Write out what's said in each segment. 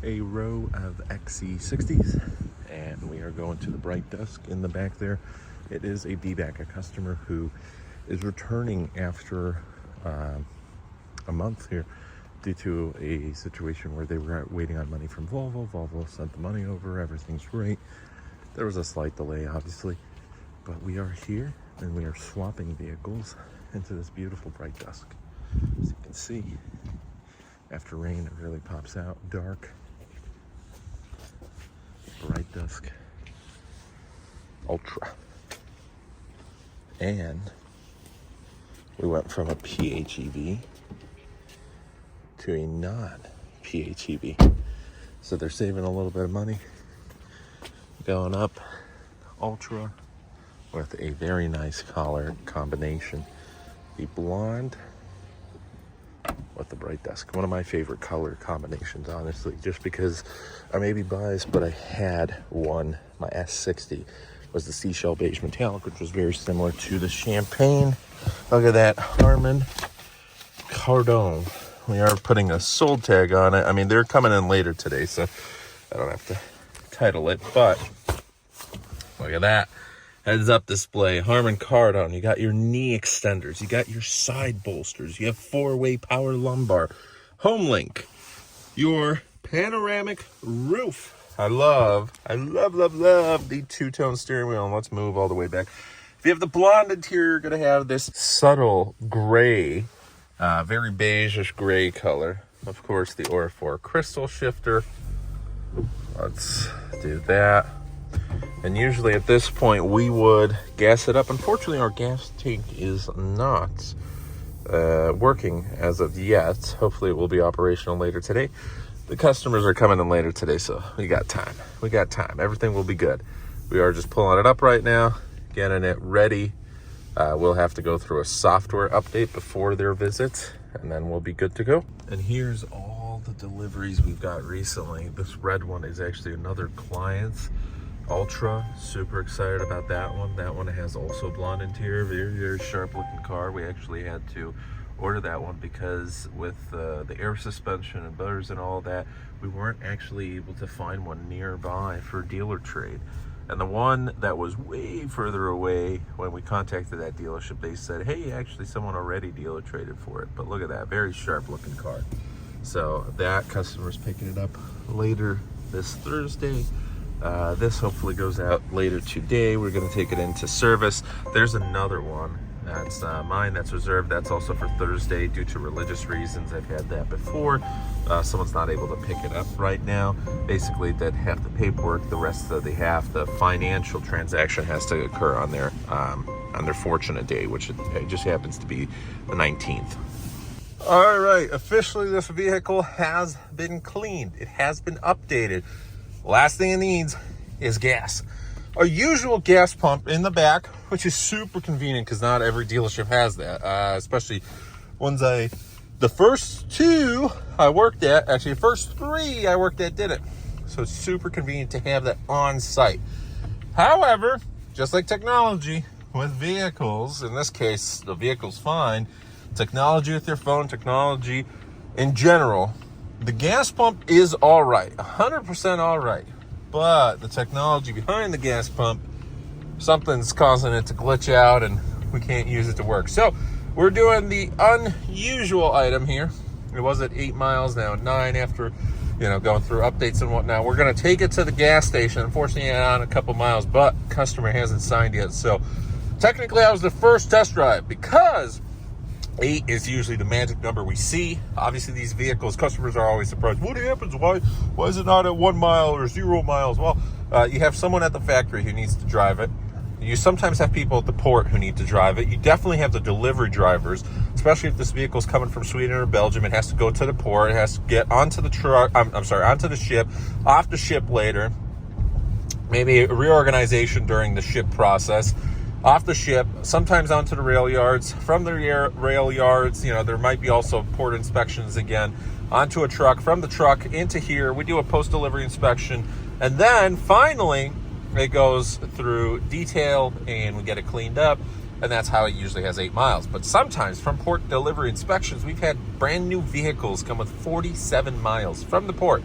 a row of XC60s, and we are going to the Bright Dusk in the back there. It is a D-back, a customer who is returning after a month here due to a situation where they were waiting on money from Volvo. Volvo sent the money over, everything's great. There was a slight delay, obviously, but we are here and we are swapping vehicles into this beautiful Bright Dusk. As you can see, after rain, it really pops out. Dark, Bright Dusk Ultra. And we went from a PHEV to a non-PHEV. So they're saving a little bit of money. Going up Ultra with a very nice color combination. The blonde with the Bright Dusk. One of my favorite color combinations, honestly, just because I may be biased, but I had one. My S60 was the seashell beige metallic, which was very similar to the champagne. Look at that Harman Kardon. We are putting a sold tag on it. I mean, they're coming in later today, so I don't have to title it, but look at that. Heads up display, Harman Kardon. You got your knee extenders, you got your side bolsters, you have 4-way power lumbar, home link, your panoramic roof. I love the two-tone steering wheel. And let's move all the way back. If you have the blonde interior, you're gonna have this subtle gray, very beige-ish gray color. Of course, the Aura 4 crystal shifter. Let's do that. And usually at this point, we would gas it up. Unfortunately, our gas tank is not working as of yet. Hopefully, it will be operational later today. The customers are coming in later today, so we got time. We got time. Everything will be good. We are just pulling it up right now, getting it ready. We'll have to go through a software update before their visit, and then we'll be good to go. And here's all the deliveries we've got recently. This red one is actually another client's Ultra. Super excited about that one. That one has also blonde interior, very sharp looking car. We actually had to order that one because with the air suspension and butters and all that, we weren't actually able to find one nearby for dealer trade. And the one that was way further away, when we contacted that dealership, they said, hey, actually someone already dealer traded for it. But look at that, very sharp looking car. So that customer's picking it up later this Thursday. This hopefully goes out later today. We're going to take it into service. There's another one that's mine that's reserved. That's also for Thursday due to religious reasons. I've had that before. Someone's not able to pick it up right now. Basically, that half the paperwork, the rest of the half, the financial transaction has to occur on their fortunate day, which it just happens to be the 19th. All right, officially this vehicle has been cleaned. It has been updated. Last thing it needs is gas. A usual gas pump in the back, which is super convenient because not every dealership has that, especially ones the first two I worked at, actually the first three I worked at didn't. So it's super convenient to have that on site. However, just like technology with vehicles, in this case, the vehicle's fine, technology with your phone, technology in general, the gas pump is all right, 100% all right, but the technology behind the gas pump, something's causing it to glitch out and we can't use it to work. So we're doing the unusual item here. It was at 8 miles, now 9 after, going through updates and whatnot. We're going to take it to the gas station. Unfortunately, on a couple miles, but customer hasn't signed yet. So technically, I was the first test drive because 8 is usually the magic number we see. Obviously, these vehicles, customers are always surprised. What happens? Why is it not at 1 mile or 0 miles? Well, you have someone at the factory who needs to drive it. You sometimes have people at the port who need to drive it. You definitely have the delivery drivers, especially if this vehicle is coming from Sweden or Belgium. It has to go to the port. It has to get onto the truck. Onto the ship, off the ship later. Maybe a reorganization during the ship process. Off the ship, sometimes onto the rail yards. From the rail yards, there might be also port inspections again. Onto a truck, from the truck into here. We do a post-delivery inspection. And then finally, it goes through detail and we get it cleaned up. And that's how it usually has 8 miles. But sometimes from port delivery inspections, we've had brand new vehicles come with 47 miles from the port.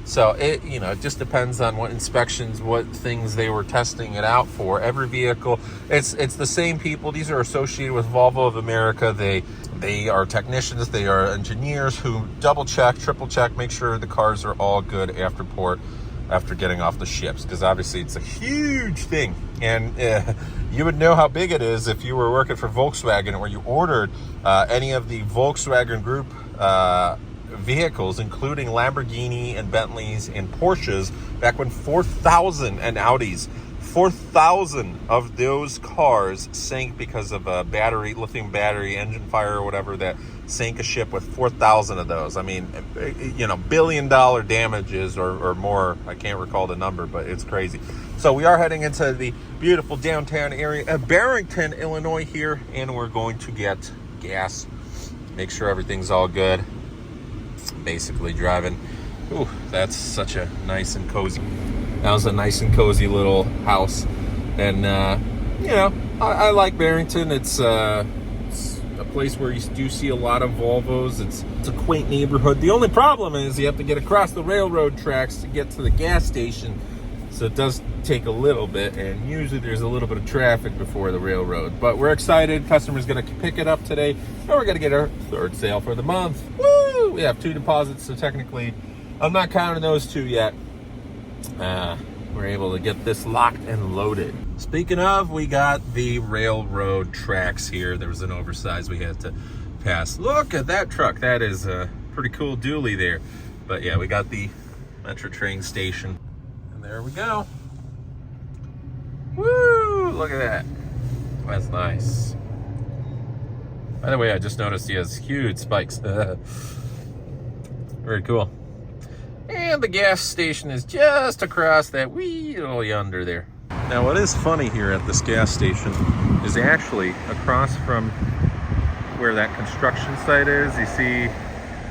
So it, you know, it just depends on what inspections, what things they were testing it out for. Every vehicle, it's the same people. These are associated with Volvo of America. They are technicians, they are engineers who double check, triple check, make sure the cars are all good after port, after getting off the ships, because obviously it's a huge thing. And you would know how big it is if you were working for Volkswagen, or you ordered any of the Volkswagen Group vehicles, including Lamborghini and Bentleys and Porsches, back when 4,000 and Audis, 4,000 of those cars sank because of a battery, lithium battery, engine fire or whatever, that sank a ship with 4,000 of those. I mean, you know, $1 billion damages or more. I can't recall the number, but it's crazy. So we are heading into the beautiful downtown area of Barrington, Illinois here, and we're going to get gas, make sure everything's all good. Basically driving. Ooh, that's such a nice and cozy. That was a nice and cozy little house. And, you know, I like Barrington. It's a place where you do see a lot of Volvos. It's a quaint neighborhood. The only problem is you have to get across the railroad tracks to get to the gas station. So it does take a little bit, and usually there's a little bit of traffic before the railroad. But we're excited. Customer's going to pick it up today, and we're going to get our third sale for the month. Woo! We have 2 deposits, so technically I'm not counting those 2 yet. We're able to get this locked and loaded. Speaking of, we got the railroad tracks here. There was an oversized we had to pass. Look at that truck. That is a pretty cool dually there. But yeah, we got the Metro train station. And there we go. Woo! Look at that. That's nice. By the way, I just noticed he has huge spikes. Very cool. And the gas station is just across that wee little yonder there. Now, what is funny here at this gas station is actually across from where that construction site is. You see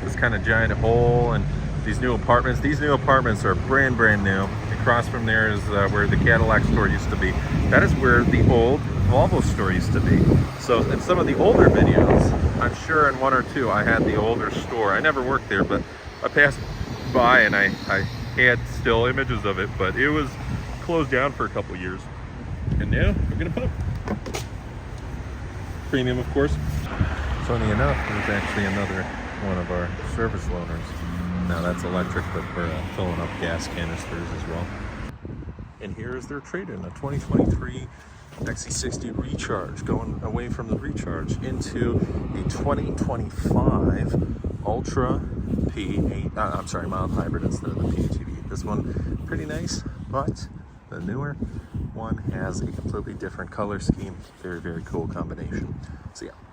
this kind of giant hole and these new apartments. These new apartments are brand new. Across from there is where the Cadillac store used to be. That is where the old Volvo store used to be. So in some of the older videos, I'm sure in 1 or 2, I had the older store. I never worked there, but I passed by and I had still images of it, but it was closed down for a couple years. And now we're gonna put up premium, of course. Funny enough, there's actually another one of our service loaners. Now that's electric, but we're filling up gas canisters as well. And here is their trade-in, a 2023 XC60 Recharge, going away from the Recharge into a 2025 Ultra P8, I'm sorry, mild hybrid instead of the PHEV. This one, pretty nice, but the newer one has a completely different color scheme. Very, very cool combination. So yeah.